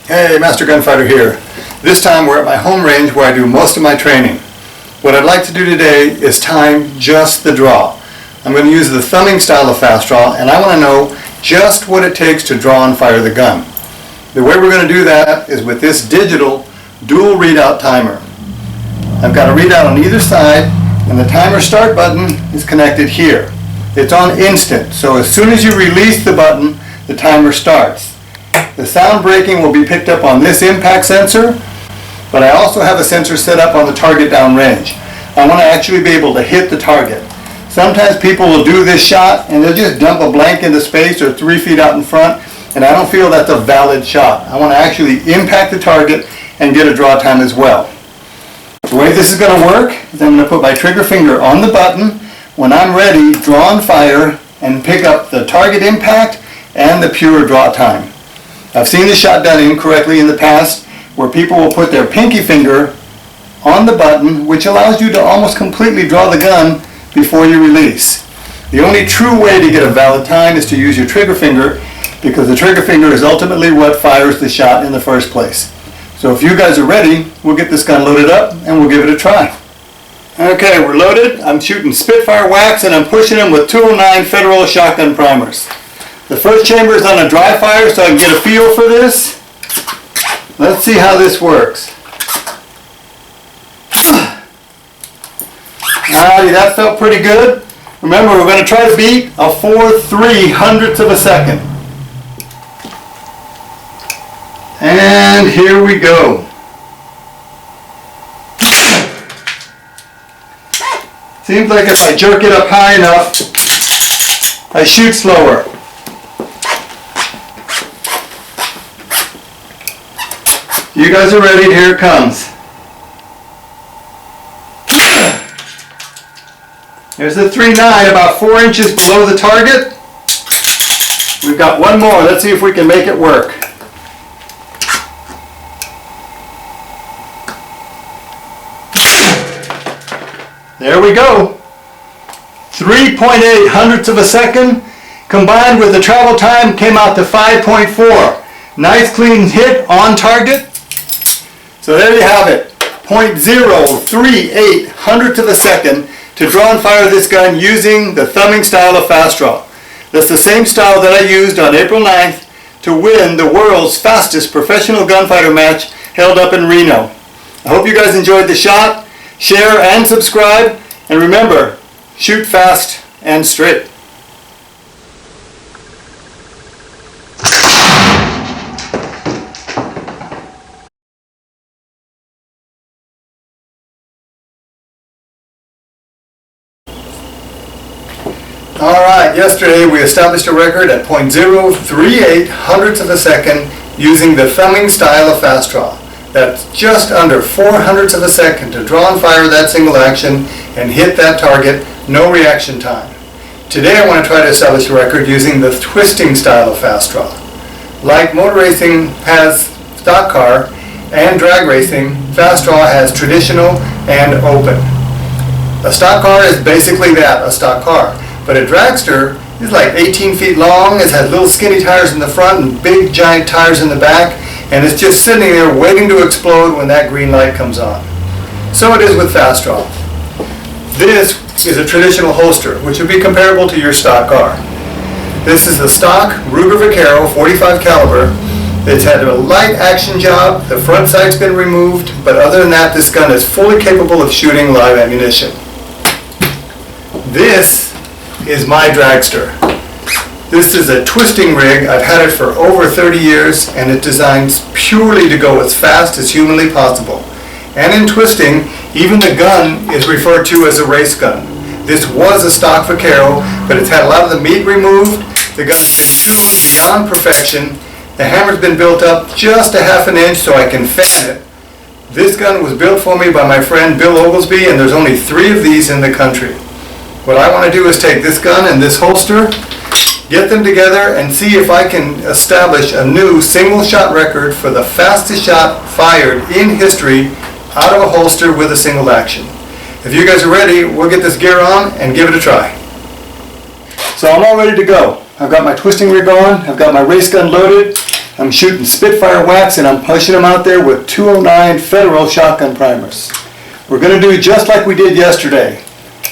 Hey, Master Gunfighter here. This time we're at my home range where I do most of my training. What I'd like to do today is time just the draw. I'm going to use the thumbing style of fast draw, and I want to know just what it takes to draw and fire the gun. The way we're going to do that is with this digital dual readout timer. I've got a readout on either side, and the timer start button is connected here. It's on instant, so as soon as you release the button, the timer starts. The sound braking will be picked up on this impact sensor, but I also have a sensor set up on the target downrange. I want to actually be able to hit the target. Sometimes people will do this shot and they'll just dump a blank into space or 3 feet out in front, and I don't feel that's a valid shot. I want to actually impact the target and get a draw time as well. The way this is going to work is I'm going to put my trigger finger on the button. When I'm ready, draw and fire and pick up the target impact and the pure draw time. I've seen this shot done incorrectly in the past where people will put their pinky finger on the button, which allows you to almost completely draw the gun before you release. The only true way to get a valid time is to use your trigger finger, because the trigger finger is ultimately what fires the shot in the first place. So if you guys are ready, we'll get this gun loaded up and we'll give it a try. Okay, we're loaded. I'm shooting Spitfire wax and I'm pushing them with 209 Federal shotgun primers. The first chamber is on a dry fire so I can get a feel for this. Let's see how this works. Alrighty, that felt pretty good. Remember, we're going to try to beat a 4/300ths of a second. And here we go. Seems like if I jerk it up high enough, I shoot slower. You guys are ready, here it comes. There's the 3.9, about 4 inches below the target. We've got one more, let's see if we can make it work. There we go. 3.8 of a second combined with the travel time came out to 5.4. Nice clean hit on target. So there you have it, 0.038 of a second to draw and fire this gun using the thumbing style of fast draw. That's the same style that I used on April 9th to win the world's fastest professional gunfighter match held up in Reno. I hope you guys enjoyed the shot. Share and subscribe, and remember, shoot fast and straight. Alright, yesterday we established a record at 0.038 of a second using the thumbing style of fast draw. That's just under 400ths of a second to draw and fire that single action and hit that target, no reaction time. Today I want to try to establish a record using the twisting style of fast draw. Like motor racing has stock car and drag racing, fast draw has traditional and open. A stock car is basically that, a stock car. But a dragster is like 18 feet long, it has little skinny tires in the front and big giant tires in the back, and it's just sitting there waiting to explode when that green light comes on. So it is with fast draw. This is a traditional holster, which would be comparable to your stock car. This is a stock Ruger Vaquero 45 caliber. It's had a light action job, the front sight's been removed, but other than that, this gun is fully capable of shooting live ammunition. This is my dragster. This is a twisting rig. I've had it for over 30 years and it's designed purely to go as fast as humanly possible. And in twisting, even the gun is referred to as a race gun. This was a stock Vaquero, but it's had a lot of the meat removed. The gun's been tuned beyond perfection. The hammer's been built up just a ½ inch so I can fan it. This gun was built for me by my friend Bill Oglesby, and there's only 3 of these in the country. What I want to do is take this gun and this holster, get them together and see if I can establish a new single shot record for the fastest shot fired in history out of a holster with a single action. If you guys are ready, we'll get this gear on and give it a try. So I'm all ready to go. I've got my twisting rig on, I've got my race gun loaded, I'm shooting Spitfire wax and I'm pushing them out there with 209 Federal shotgun primers. We're going to do just like we did yesterday.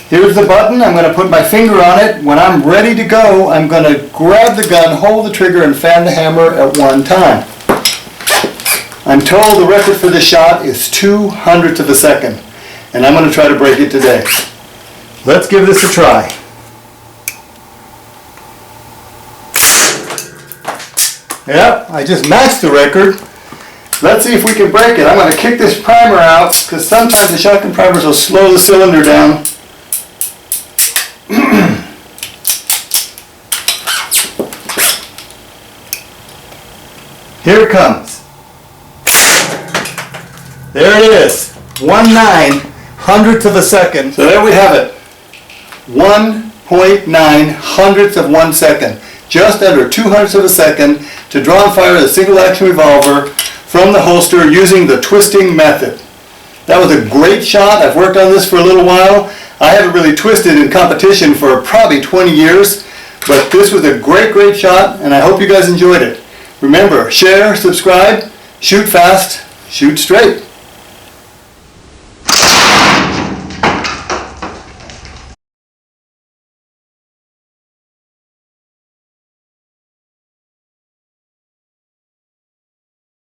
Here's the button. I'm going to put my finger on it. When I'm ready to go, I'm going to grab the gun, hold the trigger, and fan the hammer at one time. I'm told the record for this shot is 200ths of a second, and I'm going to try to break it today. Let's give this a try. Yep, I just matched the record. Let's see if we can break it. I'm going to kick this primer out because sometimes the shotgun primers will slow the cylinder down. Here it comes. There it is. 1/900th of a second. So there we have it. 1.900ths of 1 second. Just under 200ths of a second to draw and fire a single action revolver from the holster using the twisting method. That was a great shot. I've worked on this for a little while. I haven't really twisted in competition for probably 20 years, but this was a great shot, and I hope you guys enjoyed it. Remember, share, subscribe, shoot fast, shoot straight.